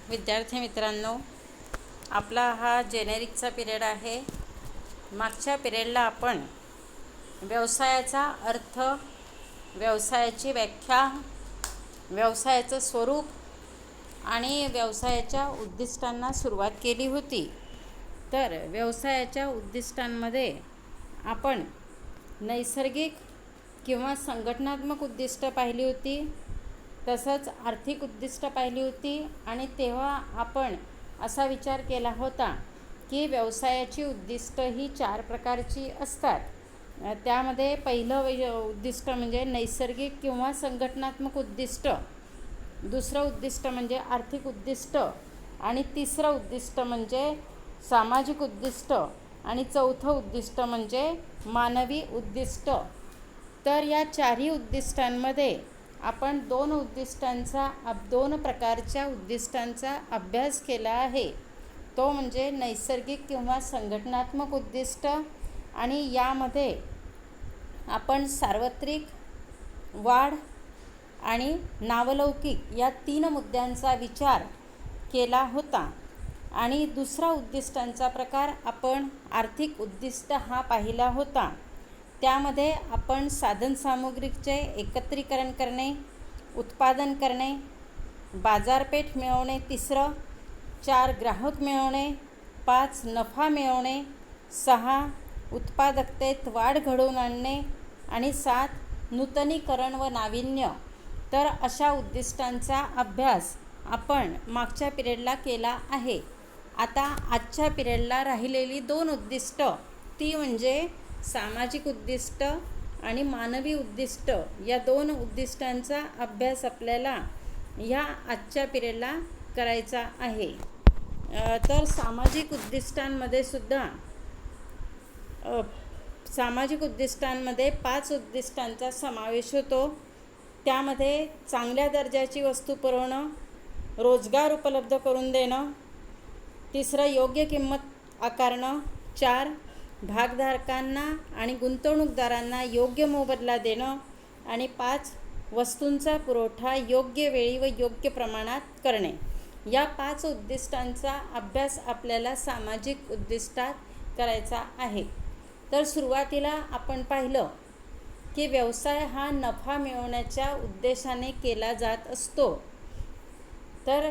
विद्यार्थी मित्रांनो, आपला हा जेनेरिकचा पिरियड आहे. मागच्या पिरियडला आपण व्यवसायाचा अर्थ, व्यवसायाची व्याख्या, व्यवसायाचं स्वरूप आणि व्यवसायाच्या उद्दिष्टांना सुरुवात केली होती. तर व्यवसायाच्या उद्दिष्टांमध्ये आपण नैसर्गिक किंवा संघटनात्मक उद्दिष्ट पाहिली होती, तसंच आर्थिक उद्दिष्ट पाहिली होती. आणि तेव्हा आपण असा विचार केला होता की व्यवसायाची उद्दिष्ट ही 4 प्रकारची असतात. त्यामध्ये पहिलं उद्दिष्ट म्हणजे नैसर्गिक किंवा संघटनात्मक उद्दिष्ट, दुसरं उद्दिष्ट म्हणजे आर्थिक उद्दिष्ट, आणि तिसरं उद्दिष्ट म्हणजे सामाजिक उद्दिष्ट, आणि चौथं उद्दिष्ट म्हणजे मानवी उद्दिष्ट. तर या 4ही उद्दिष्टांमध्ये आपण दोन प्रकारच्या उद्दिष्टांचा अभ्यास केला आहे. तो म्हणजे नैसर्गिक किंवा संघटनात्मक उद्दिष्ट, आणि यामध्ये आपण सार्वत्रिक, वाढ आणि नावलौकिक या 3 मुद्द्यांचा विचार केला होता. आणि दुसरा उद्दिष्टांचा प्रकार आपण आर्थिक उद्दिष्ट हा पाहिला होता. त्यामध्ये आपण साधनसामुग्रीचे एकत्रीकरण करणे, उत्पादन करणे, बाजारपेठ मिळवणे तिसरं, 4 ग्राहक मिळवणे, 5 नफा मिळवणे, 6 उत्पादकतेत वाढ घडवून आणणे, आणि 7 नूतनीकरण व नाविन्य. तर अशा उद्दिष्टांचा अभ्यास आपण मागच्या पिरियडला केला आहे. आता आजच्या पिरियडला राहिलेली 2 उद्दिष्ट, ती म्हणजे सामाजिक उद्दिष्ट आणि मानवी उद्दिष्ट, या 2 उद्दिष्टांचा अभ्यास आपल्याला ह्या आजच्या पिरियडला करायचा आहे. तर सामाजिक उद्दिष्टांमध्ये 5 उद्दिष्टांचा समावेश होतो. त्यामध्ये चांगल्या दर्जाची वस्तू पुरवणं, रोजगार उपलब्ध करून देणं, तिसरं योग्य किंमत आकारणं, 4 भागधारकांना आणि गुंतवणूकदारांना योग्य मोबदला देणं, आणि 5 वस्तूंचा पुरवठा योग्य वेळी व योग्य प्रमाणात करणे. या 5 उद्दिष्टांचा अभ्यास आपल्याला सामाजिक उद्दिष्टात करायचा आहे. तर सुरुवातीला आपण पाहिलं की व्यवसाय हा नफा मिळवण्याच्या उद्देशाने केला जात असतो. तर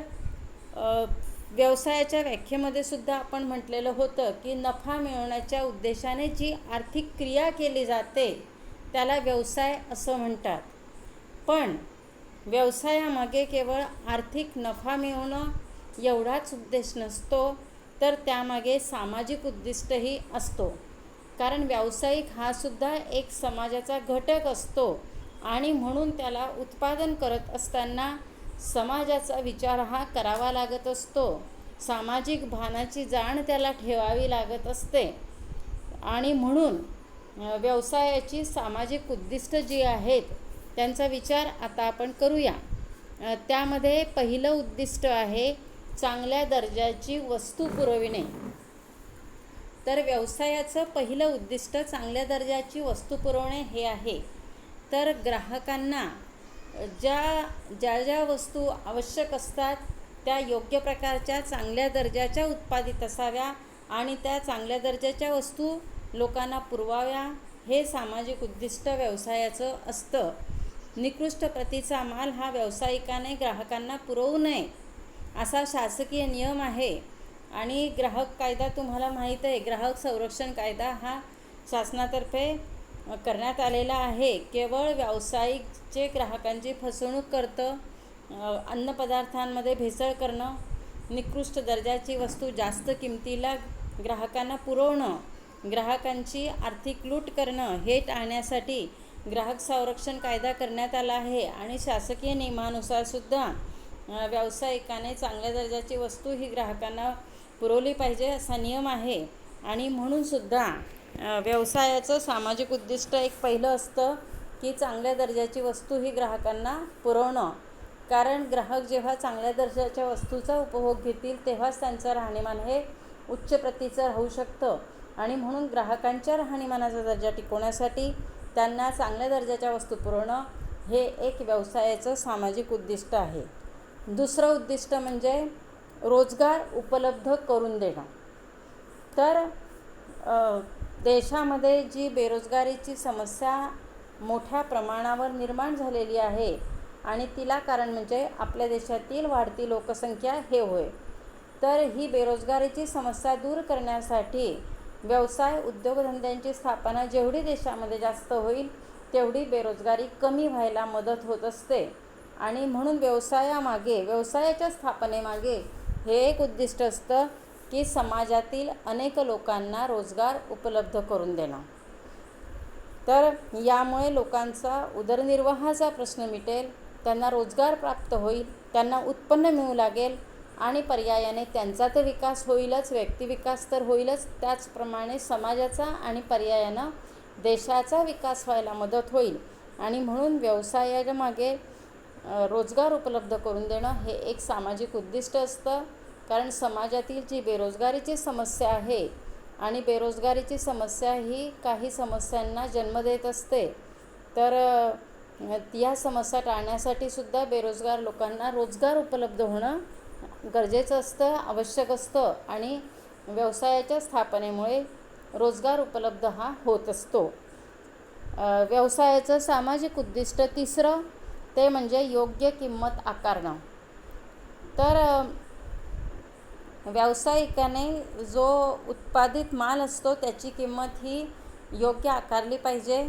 व्यवसायाच्या व्याख्येमध्ये सुद्धा आपण म्हटलेलं होतं की नफा मिळवण्याच्या उद्देशाने जी आर्थिक क्रिया केली जाते त्याला व्यवसाय असं म्हणतात. पण व्यवसायामागे केवळ आर्थिक नफा मिळवणं एवढाच उद्देश नसतो, तर त्यामागे सामाजिक उद्दिष्टही असतो. कारण व्यावसायिक हा सुद्धा एक समाजाचा घटक असतो, आणि म्हणून त्याला उत्पादन करत असताना समाजाचा विचार हा करावा लागत असतो. सामाजिक भानाची जाण त्याला ठेवावी लागत असते. आणि म्हणून व्यवसायाची सामाजिक उद्दिष्ट जी आहेत त्यांचा विचार आता आपण करूया. त्यामध्ये पहिलं उद्दिष्ट आहे चांगल्या दर्जाची वस्तू पुरविणे. तर व्यवसायाचं पहिलं उद्दिष्ट चांगल्या दर्जाची वस्तू पुरवणे हे आहे. तर ग्राहकांना ज्या वस्तू आवश्यक असतात त्या योग्य प्रकारच्या चांगल्या दर्जाच्या उत्पादित असाव्या, आणि त्या चांगल्या दर्जाच्या वस्तू लोकांना पुरवाव्या, हे सामाजिक उद्दिष्ट व्यवसायाचं असतं. निकृष्ट प्रतीचा माल हा व्यावसायिकाने ग्राहकांना पुरवू नये असा शासकीय नियम आहे. आणि ग्राहक कायदा तुम्हाला माहीत आहे, ग्राहक संरक्षण कायदा हा शासनातर्फे करण्यात आलेला आहे. केवळ व्यावसायिक जे ग्राहकांची फसवणूक करतं, अन्नपदार्थांमध्ये भेसळ करणं, निकृष्ट दर्जाची वस्तू जास्त किमतीला ग्राहकांना पुरवणं, ग्राहकांची आर्थिक लूट करणं हे टाळण्यासाठी ग्राहक संरक्षण कायदा करण्यात आला आहे. आणि शासकीय नियमानुसार सुद्धा व्यावसायिकाने चांगल्या दर्जाची वस्तू ही ग्राहकांना पुरवली पाहिजे असा नियम आहे. आणि म्हणून सुद्धा व्यवसायाचं सामाजिक उद्दिष्ट एक पहिलं असतं की चांगल्या दर्जाची वस्तू ही ग्राहकांना पुरवणं. कारण ग्राहक जेव्हा चांगल्या दर्जाच्या वस्तूचा उपभोग घेतील तेव्हाच त्यांचं राहणीमान हे उच्च प्रतीचं राहू शकतं. आणि म्हणून ग्राहकांच्या राहणीमानाचा दर्जा टिकवण्यासाठी त्यांना चांगल्या दर्जाच्या वस्तू पुरवणं हे एक व्यवसायाचं सामाजिक उद्दिष्ट आहे. दुसरं उद्दिष्ट म्हणजे रोजगार उपलब्ध करून देणं. तर देशामध्ये जी बेरोजगारीची समस्या मोठ्या प्रमाणावर निर्माण झालेली आहे आणि तिला कारण म्हणजे आपल्या देशातील वाढती लोकसंख्या हे होय. तर ही बेरोजगारीची समस्या दूर करण्यासाठी व्यवसाय उद्योगधंद्यांची स्थापना जेवढी देशामध्ये जास्त होईल तेवढी बेरोजगारी कमी व्हायला मदत होत असते. आणि म्हणून व्यवसायाच्या स्थापनेमागे हे एक उद्दिष्ट असतं की समाजातील अनेक लोकांना रोजगार उपलब्ध करून देणं. तर यामुळे लोकांचा उदरनिर्वाहाचा प्रश्न मिटेल, त्यांना रोजगार प्राप्त होईल, त्यांना उत्पन्न मिळू लागेल आणि पर्यायाने त्यांचा तर विकास होईलच, व्यक्तिविकास तर होईलच, त्याचप्रमाणे समाजाचा आणि पर्यायानं देशाचा विकास व्हायला मदत होईल. आणि म्हणून व्यवसायाच्या मागे रोजगार उपलब्ध करून देणं हे एक सामाजिक उद्दिष्ट असतं. कारण समाजातील जी बेरोजगारीची समस्या आहे आणि बेरोजगारीची समस्या ही काही समस्यांना जन्म देत असते. तर या समस्या टाळण्यासाठी सुद्धा बेरोजगार लोकांना रोजगार उपलब्ध होणं गरजेचं असतं, आवश्यक असतं. आणि व्यवसायाच्या स्थापनेमुळे रोजगार उपलब्ध हा होत असतो. व्यवसायाचं सामाजिक उद्दिष्ट तिसरं ते म्हणजे योग्य किंमत आकारणं. तर व्यावसायिकाने जो उत्पादित माल असतो त्याची किंमत ही योग्य आकारली पाहिजे.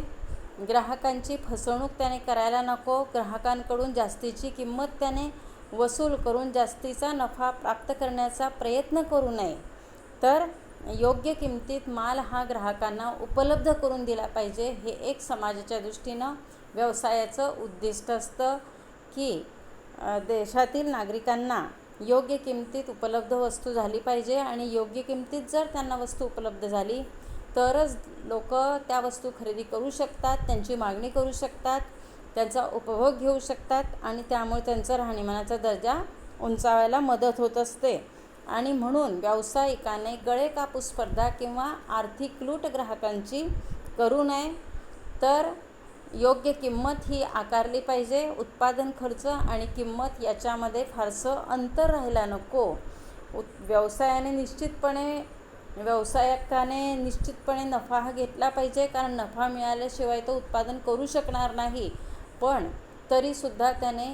ग्राहकांची फसवणूक त्याने करायला नको. ग्राहकांकडून जास्तीची किंमत त्याने वसूल करून जास्तीचा नफा प्राप्त करण्याचा प्रयत्न करू नये. तर योग्य किमतीत माल हा ग्राहकांना उपलब्ध करून दिला पाहिजे. हे एक समाजाच्या दृष्टीनं व्यवसायाचं उद्दिष्ट असतं की देशातील नागरिकांना योग्य किमतीत उपलब्ध वस्तू झाली पाहिजे. आणि योग्य किमतीत जर त्यांना वस्तू उपलब्ध झाली तरच लोक त्या वस्तू खरेदी करू शकतात, त्यांची मागणी करू शकतात, त्यांचा उपभोग घेऊ शकतात आणि त्यामुळे त्यांचा राहणीमानाचा दर्जा उंचावायला मदत होत असते. आणि म्हणून व्यावसायिकाने गळे कापूस स्पर्धा किंवा आर्थिक लूट ग्राहकांची करू नये. तर योग्य किंमत ही आकारली पाहिजे. उत्पादन खर्च आणि किंमत याच्यामध्ये फारसं अंतर राहायला नको. व्यावसायिकाने निश्चितपणे नफा हा घेतला पाहिजे, कारण नफा मिळाल्याशिवाय तो उत्पादन करू शकणार नाही. पण तरीसुद्धा त्याने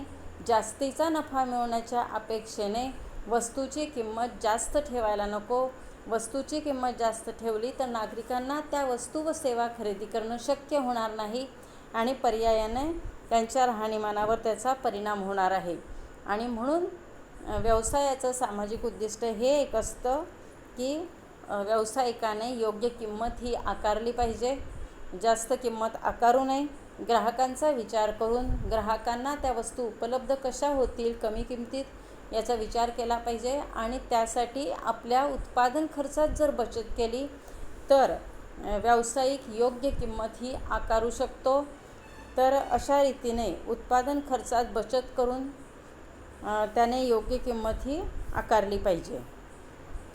जास्तीचा नफा मिळवण्याच्या अपेक्षेने वस्तूची किंमत जास्त ठेवायला नको. वस्तूची किंमत जास्त ठेवली तर नागरिकांना त्या वस्तू व सेवा खरेदी करणं शक्य होणार नाही आणि पर्यायाने त्यांच्या राहणीमानावर त्याचा परिणाम होणार आहे. आणि म्हणून व्यवसायाचं सामाजिक उद्दिष्ट हे एक असतं की व्यावसायिकाने योग्य किंमत ही आकारली पाहिजे, जास्त किंमत आकारू नये. ग्राहकांचा विचार करून ग्राहकांना त्या वस्तू उपलब्ध कशा होतील कमी किमतीत याचा विचार केला पाहिजे. आणि त्यासाठी आपल्या उत्पादन खर्चात जर बचत केली तर व्यावसायिक योग्य किंमत ही आकारू शकतो. तर अशा रीतीने उत्पादन खर्चात बचत करून त्याने योग्य किंमत ही आकारली पाहिजे.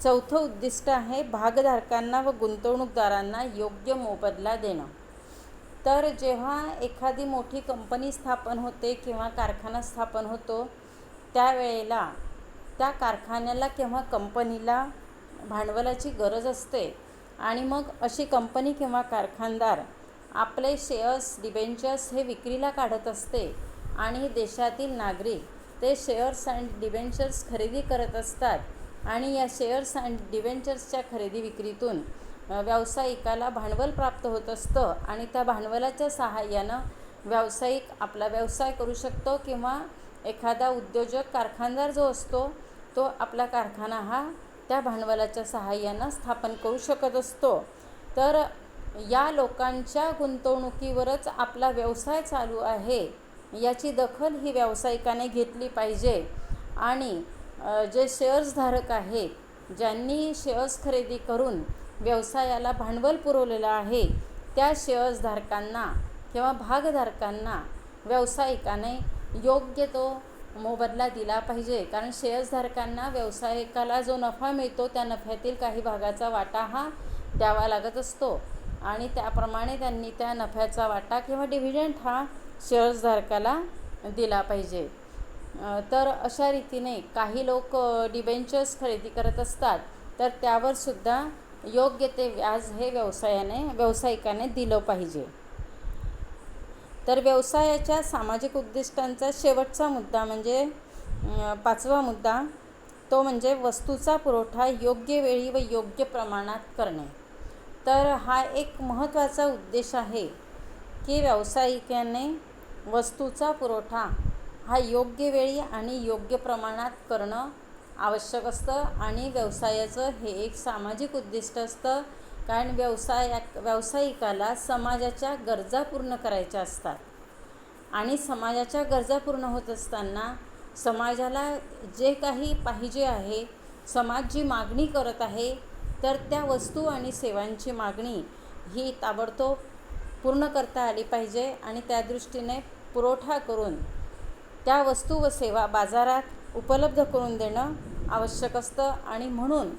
चौथं उद्दिष्ट आहे भागधारकांना व गुंतवणूकदारांना योग्य मोबदला देणं. तर जेव्हा एखादी मोठी कंपनी स्थापन होते किंवा कारखाना स्थापन होतो त्यावेळेला त्या कारखान्याला किंवा कंपनीला भांडवलाची गरज असते. आणि मग अशी कंपनी किंवा कारखानदार आपले शेअर्स, डिबेंचर्स हे विक्रीला काढत असते आणि देशातील नागरिक ते शेअर्स अँड डिबेंचर्स खरेदी करत असतात. आणि या शेअर्स अँड डिबेंचर्सच्या खरेदी विक्रीतून व्यावसायिकाला भांडवल प्राप्त होत असतं आणि त्या भांडवलाच्या सहाय्यानं व्यावसायिक आपला व्यवसाय करू शकतो किंवा एखादा उद्योजक, कारखानदार जो असतो तो आपला कारखाना हा त्या भांडवलाच्या सहाय्यानं स्थापन करू शकत असतो. तर या लोकांच्या गुंतवणुकीवरच आपला व्यवसाय चालू आहे याची दखल ही व्यावसायिकाने घेतली पाहिजे. आणि जे शेअर्सधारक आहेत, ज्यांनी शेअर्स खरेदी करून व्यवसायाला भांडवल पुरवलेलं आहे, त्या शेअर्सधारकांना किंवा भागधारकांना व्यावसायिकाने योग्य तो मोबदला दिला पाहिजे. कारण शेअर्सधारकांना व्यावसायिकाला जो नफा मिळतो त्या नफ्यातील काही भागाचा वाटा हा द्यावा लागत असतो आणि त्याप्रमाणे त्यांनी त्या नफ्याचा वाटा किंवा डिव्हिडंड हा शेअर्सधारकाला दिला पाहिजे. तर अशा रीतीने काही लोक डिबेंचर्स खरेदी करत असतात, तर त्यावर सुद्धा योग्य ते व्याज हे व्यावसायिकाने दिलं पाहिजे. तर व्यवसायाच्या सामाजिक उद्दिष्टांचा शेवटचा मुद्दा म्हणजे 5वा मुद्दा, तो म्हणजे वस्तूचा पुरवठा योग्य वेळी व योग्य प्रमाणात करणे. तर हा एक महत्त्वाचा उद्देश आहे की व्यावसायिकाने वस्तूचा पुरवठा हा योग्य वेळी आणि योग्य प्रमाणात करणं आवश्यक असतं. आणि व्यवसायाचं हे एक सामाजिक उद्दिष्ट असतं, कारण व्यावसायिकाला समाजाच्या गरजा पूर्ण करायच्या असतात. आणि समाजाच्या गरजा पूर्ण होत असताना समाजाला जे काही पाहिजे आहे, समाज जी मागणी करत आहे, तर त्या वस्तू आणि सेवांची मागणी ही ताबडतोब पूर्ण करता आली पाहिजे. आणि त्या दृष्टीने पुरवठा करून त्या वस्तू व सेवा बाजारात उपलब्ध करून देणं आवश्यक असतं. आणि म्हणून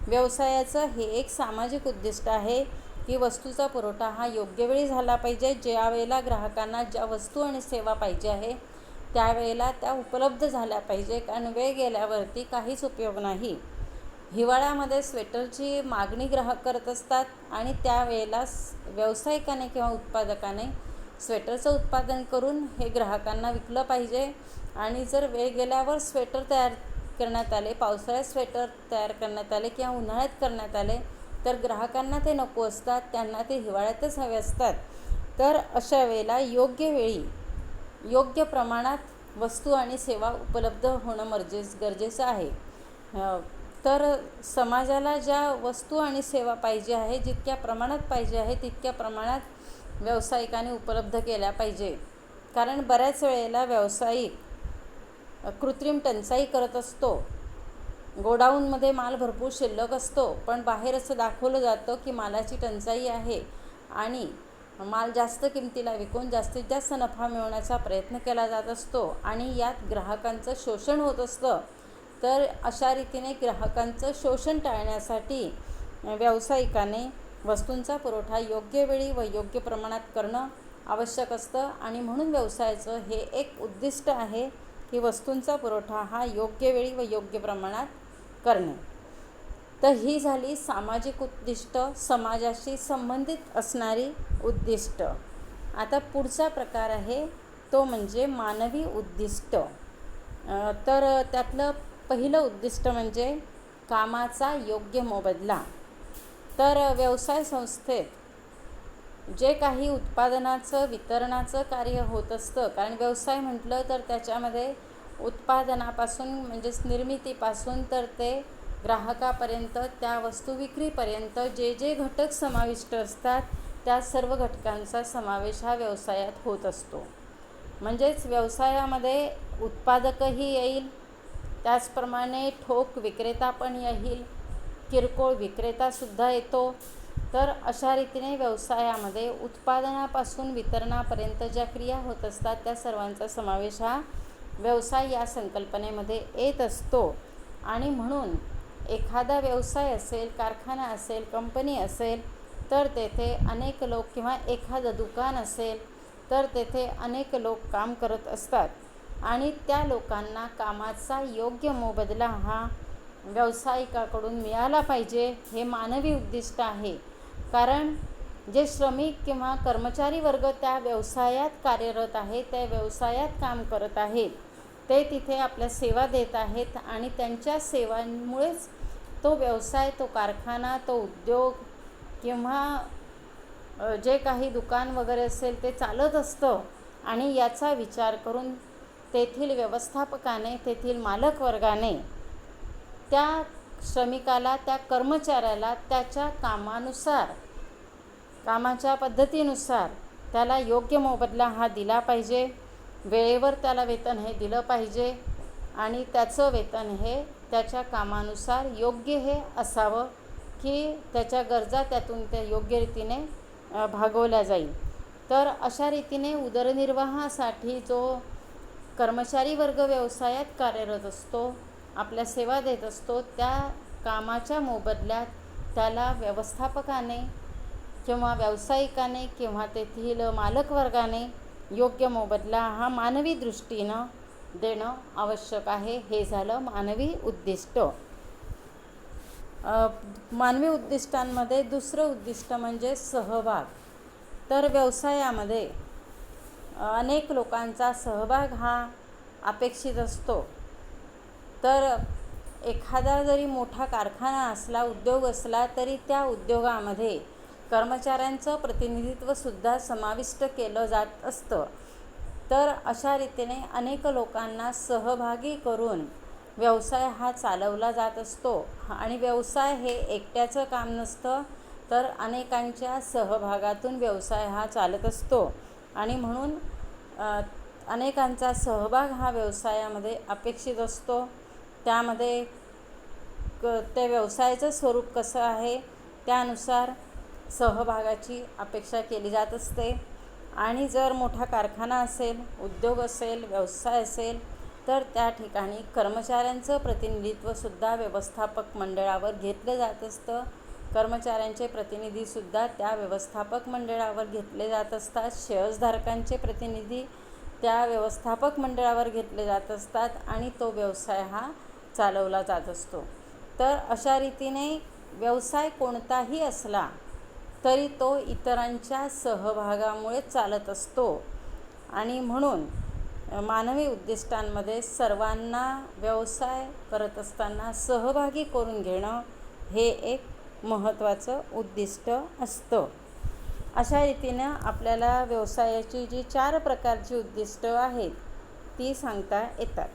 व्यवसायाचं हे एक सामाजिक उद्दिष्ट आहे की वस्तूचा पुरवठा हा योग्य वेळी झाला पाहिजे. ज्या वेळेला ग्राहकांना ज्या वस्तू आणि सेवा पाहिजे आहे त्यावेळेला त्या उपलब्ध झाल्या पाहिजे, कारण वेळ गेल्यावरती काहीच उपयोग नाही. हिवाळ्यामध्ये स्वेटरची मागणी ग्राहक करत असतात आणि त्यावेळेला व्यावसायिकाने किंवा उत्पादकाने स्वेटरचं उत्पादन करून हे ग्राहकांना विकलं पाहिजे. आणि जर वेळ गेल्यावर स्वेटर तयार करण्यात आले, पावसाळ्यात स्वेटर तयार करण्यात आले किंवा उन्हाळ्यात करण्यात आले, तर ग्राहकांना ते नको असतात, त्यांना ते हिवाळ्यातच हवे असतात. तर अशा वेळेला योग्य वेळी योग्य प्रमाणात वस्तू आणि सेवा उपलब्ध होणं गरजेचं आहे. तर समाजाला ज्या वस्तू आणि सेवा पाहिजे आहे, जितक्या प्रमाणात पाहिजे आहे तितक्या प्रमाणात व्यावसायिकाने उपलब्ध केल्या पाहिजे. कारण बऱ्याच वेळेला व्यावसायिक कृत्रिम टंचाई करत असतो. गोडाऊनमध्ये माल भरपूर शिल्लक असतो, पण बाहेर असं दाखवलं जातं की मालाची टंचाई आहे आणि माल जास्त किमतीला विकून जास्तीत जास्त नफा मिळवण्याचा प्रयत्न केला जात असतो आणि यात ग्राहकांचं शोषण होत असतं. तर अशा रीतीने ग्राहकांचं शोषण टाळण्यासाठी व्यावसायिकाने वस्तूंचा पुरवठा योग्य वेळी व योग्य प्रमाणात करणं आवश्यक असतं. आणि म्हणून व्यवसायाचं हे एक उद्दिष्ट आहे की वस्तूंचा पुरवठा हा योग्य वेळी व योग्य प्रमाणात करणे. तर ही झाली सामाजिक उद्दिष्ट, समाजाशी संबंधित असणारी उद्दिष्ट. आता पुढचा प्रकार आहे तो म्हणजे मानवी उद्दिष्ट. तर त्यातलं पहिलं उद्दिष्ट म्हणजे कामाचा योग्य मोबदला. तर व्यवसाय संस्थेत जे काही उत्पादनाचं वितरणाचं कार्य होत असतं, कारण व्यवसाय म्हटलं तर त्याच्यामध्ये उत्पादनापासून म्हणजेच निर्मितीपासून तर ते ग्राहकापर्यंत त्या वस्तू विक्रीपर्यंत जे जे घटक समाविष्ट असतात त्या सर्व घटकांचा समावेश हा व्यवसायात होत असतो. म्हणजेच व्यवसायामध्ये उत्पादकही येईल, त्याचप्रमाणे ठोक विक्रेता पण येईल, किरकोळ विक्रेतासुद्धा येतो. तर अशा रीतीने व्यवसायामध्ये उत्पादनापासून वितरणापर्यंत ज्या क्रिया होत असतात त्या सर्वांचा समावेश हा व्यवसाय या संकल्पनेमध्ये येत असतो. आणि म्हणून एखादा व्यवसाय असेल, कारखाना असेल, कंपनी असेल, तर तेथे अनेक लोक किंवा एखादं दुकान असेल तर तेथे अनेक लोक काम करत असतात आणि त्या लोकांना कामाचा योग्य मोबदला हा व्यावसायिकाकडून मिळाला पाहिजे, हे मानवी उद्दिष्ट आहे. कारण जे श्रमिक किंवा कर्मचारी वर्ग त्या व्यवसायात कार्यरत आहे, त्या व्यवसायात काम करत आहेत, ते तिथे आपल्या सेवा देत आहेत आणि त्यांच्या सेवांमुळेच तो व्यवसाय, तो कारखाना, तो उद्योग किंवा जे काही दुकान वगैरे असेल ते चालत असतं. आणि याचा विचार करून तेथील व्यवस्थापकाने, तेथील मालक वर्गाने त्या श्रमिकाला, त्या कर्मचाऱ्याला त्याच्या कामानुसार, कामाच्या पद्धतीनुसार त्याला योग्य मोबदला हा दिला पाहिजे. वेळेवर त्याला वेतन हे दिलं पाहिजे आणि त्याचं वेतन हे त्याच्या कामानुसार योग्य हे असावं की त्याच्या गरजा त्यातून त्या योग्य रीतीने भागवल्या जाईल. तर अशा रीतीने उदरनिर्वाहासाठी जो कर्मचारी वर्ग व्यवसायात कार्यरत असतो, आपल्या सेवा देत असतो, त्या कामाच्या मोबदल्यात त्याला व्यवस्थापकाने किंवा व्यावसायिकाने किंवा तेथील मालक वर्गाने योग्य मोबदला हा मानवी दृष्टीनं देणं आवश्यक आहे. हे झालं मानवी उद्दिष्ट. मानवी उद्दिष्टांमध्ये दुसरं उद्दिष्ट म्हणजे सहभाग. तर व्यवसायामध्ये अनेक लोकांचा सहभाग हा अपेक्षित असतो. तर एखादा जरी मोठा कारखाना असला, उद्योग असला, तरी त्या उद्योगामध्ये कर्मचाऱ्यांचं प्रतिनिधित्वसुद्धा समाविष्ट केलं जात असतं. तर अशा रीतीने अनेक लोकांना सहभागी करून व्यवसाय हा चालवला जात असतो. आणि व्यवसाय हे एकट्याचं काम नसतं, तर अनेकांच्या सहभागातून व्यवसाय हा चालत असतो. आणि म्हणून अनेकांचा सहभाग हा व्यवसायामध्ये अपेक्षित असतो. त्यामध्ये त्या व्यवसायाचं स्वरूप कसं आहे त्यानुसार सहभागाची अपेक्षा केली जात असते. आणि जर मोठा कारखाना असेल, उद्योग असेल, व्यवसाय असेल, तर त्या ठिकाणी कर्मचाऱ्यांचं प्रतिनिधित्वसुद्धा व्यवस्थापक मंडळावर घेतलं जात असतं. कर्मचाऱ्यांचे प्रतिनिधीसुद्धा त्या व्यवस्थापक मंडळावर घेतले जात असतात. शेअर्सधारकांचे प्रतिनिधी त्या व्यवस्थापक मंडळावर घेतले जात असतात आणि तो व्यवसाय हा चालवला जात असतो. तर अशा रीतीने व्यवसाय कोणताही असला तरी तो इतरांच्या सहभागामुळे चालत असतो. आणि म्हणून मानवी उद्दिष्टांमध्ये सर्वांना व्यवसाय करत असताना सहभागी करून घेणं हे एक महत्त्वाचं उद्दिष्ट असतं. अशा रीतीनं आपल्याला व्यवसायाची जी 4 प्रकारची उद्दिष्टं आहेत ती सांगता येतात.